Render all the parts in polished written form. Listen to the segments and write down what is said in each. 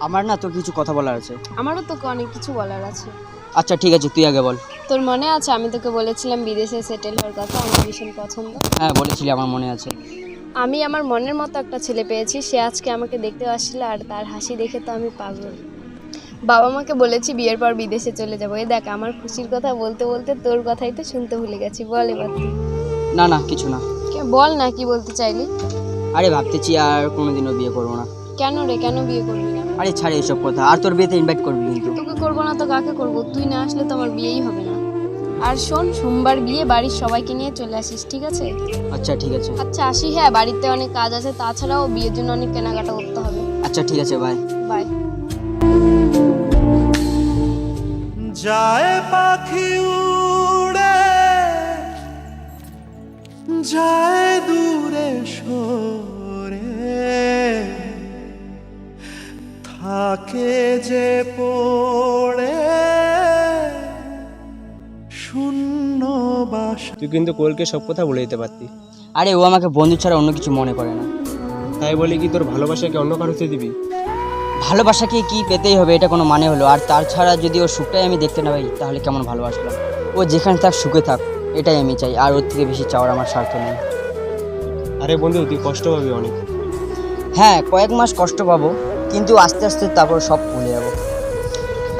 আমার না তোর কিছু কথা বলার আছে। আমারও তোকে অনেক কিছু বলার আছে। আচ্ছা ঠিক আছে, তুই আগে বল। তোর মনে আছে আমি তোকে বলেছিলাম বিদেশে সেটেল হওয়ার কথা, আমার ভীষণ পছন্দ। হ্যাঁ বলেছিলি, আমার মনে আছে। আমি আমার মনের মতো একটা ছেলে পেয়েছি, সে আজকে আমাকে দেখতে আসছিল আর তার হাসি দেখে তো আমি পাগল। বাবা মাকে বলেছি বিয়ের পর বিদেশে চলে যাবো। এই দেখ আমার খুশির কথা বলতে বলতে তোর কথাই তো শুনতে ভুলে গেছি। বল এবার তুই। না না, কিছু না। বল না কি বলতে চাইলি। আরে ভাবতেছি আর কোনোদিনও বিয়ে করবো না। কেন রে, কেন বিয়ে করবি না? আরে ছাড় এইসব কথা, আর তোর বিয়েতে ইনভাইট করবি কিন্তু। তোকে করবো না তো কাকে করবো? তুই না আসলে তো আমার বিয়েই হবে না। আর শোন, সোমবার বিয়ে, বাড়ির সবাইকে নিয়ে চলে আসিস, ঠিক আছে? আচ্ছা ঠিক আছে। আচ্ছা আসি। হ্যাঁ, বাড়িতে অনেক কাজ আছে, তাছাড়াও বিয়ের জন্য অনেক কেনাকাটা করতে হবে। আচ্ছা ঠিক আছে, বাই। বাই। যায় পাখি উড়ে যায় দূরে সরে, থাকে যে পড়ে শূন্য বাসা। তুই কিন্তু কোয়েলকে সব কথা বলে দিতে পারতি। আরে ও আমাকে বন্ধু ছাড়া অন্য কিছু মনে করে না। তাই বলে কি তোর ভালোবাসাকে অন্য কারোতে দিবি? ভালোবাসাকে কি পেতেই হবে, এটা কোনো মানে হলো? আর তার ছাড়া যদি ওর সুখটাই আমি দেখতে না পাই তাহলে কেমন ভালোবাসলাম? ও যেখানে থাক সুখে থাক, এটাই আমি চাই। আর ওর থেকে বেশি চাওয়ার আমার স্বার্থ নেই। আরে বন্ধু, তুই কষ্ট পাবি অনেক। হ্যাঁ, কয়েক মাস কষ্ট পাবো, কিন্তু আস্তে আস্তে তারপর সব ভুলে যাবো।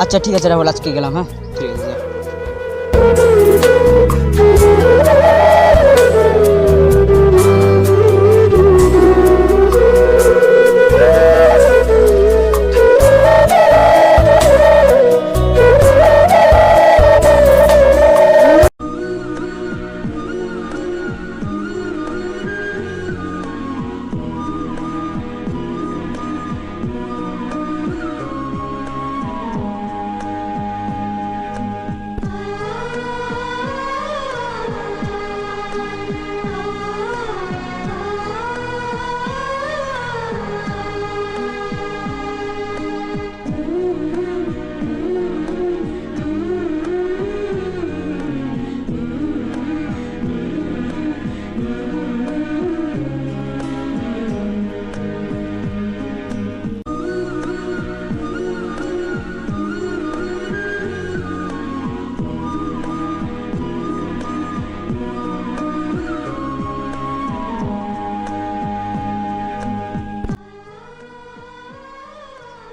আচ্ছা ঠিক আছে রাহুল, আজকে গেলাম। হ্যাঁ ঠিক আছে, যা।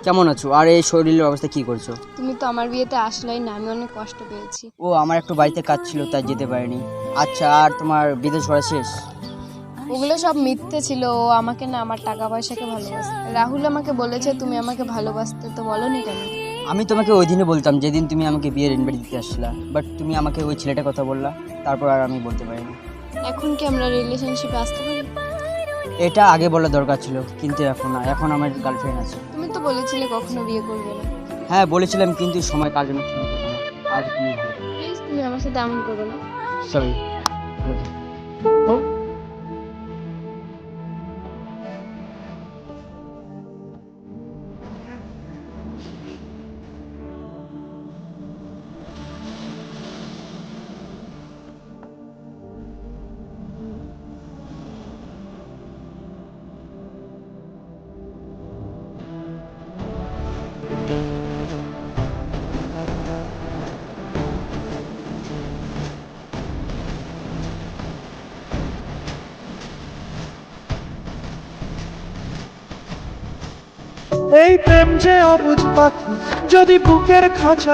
কেমন আছো? আর এই শরীরের অবস্থা কি করছো? তুমি তো আমার বিয়েতে আসলেই না, আমি অনেক কষ্ট পেয়েছি। ও আমার একটু বাড়িতে কাজ ছিল তাই যেতে পারিনি। আচ্ছা, আর তোমার বিদেশ ঘোরা শেষ? ওগুলো সব মিথ্যে ছিল। ও আমাকে না, আমার টাকা পয়সাকে ভালোবাসে। রাহুল আমাকে বলেছে তুমি আমাকে ভালোবাসতে, তো বলনি কেন? আমি তোমাকে ওই দিনে বলতাম যেদিন তুমি আমাকে বিয়ের ইনভাইট দিতে আসলা, বাট তুমি আমাকে ওই ছেলেটার কথা বললা, তারপর আর আমি বলতে পারিনি। এখন কি আমরা রিলেশনশিপে আসতে পারি? এটা আগে বলা দরকার ছিল, কিন্তু এখন না। এখন আমার গার্লফ্রেন্ড আছে। তুমি তো বলেছিলে কখনো বিয়ে করবে না। হ্যাঁ বলেছিলাম, কিন্তু সময় কার জন্য ঠিক হতো না। আজ কি প্লিজ তুমি আমার সাথে এমন করো না। সরি। এই প্রেম যে অবুঝ পাখি, যদি বুকের খাঁচায়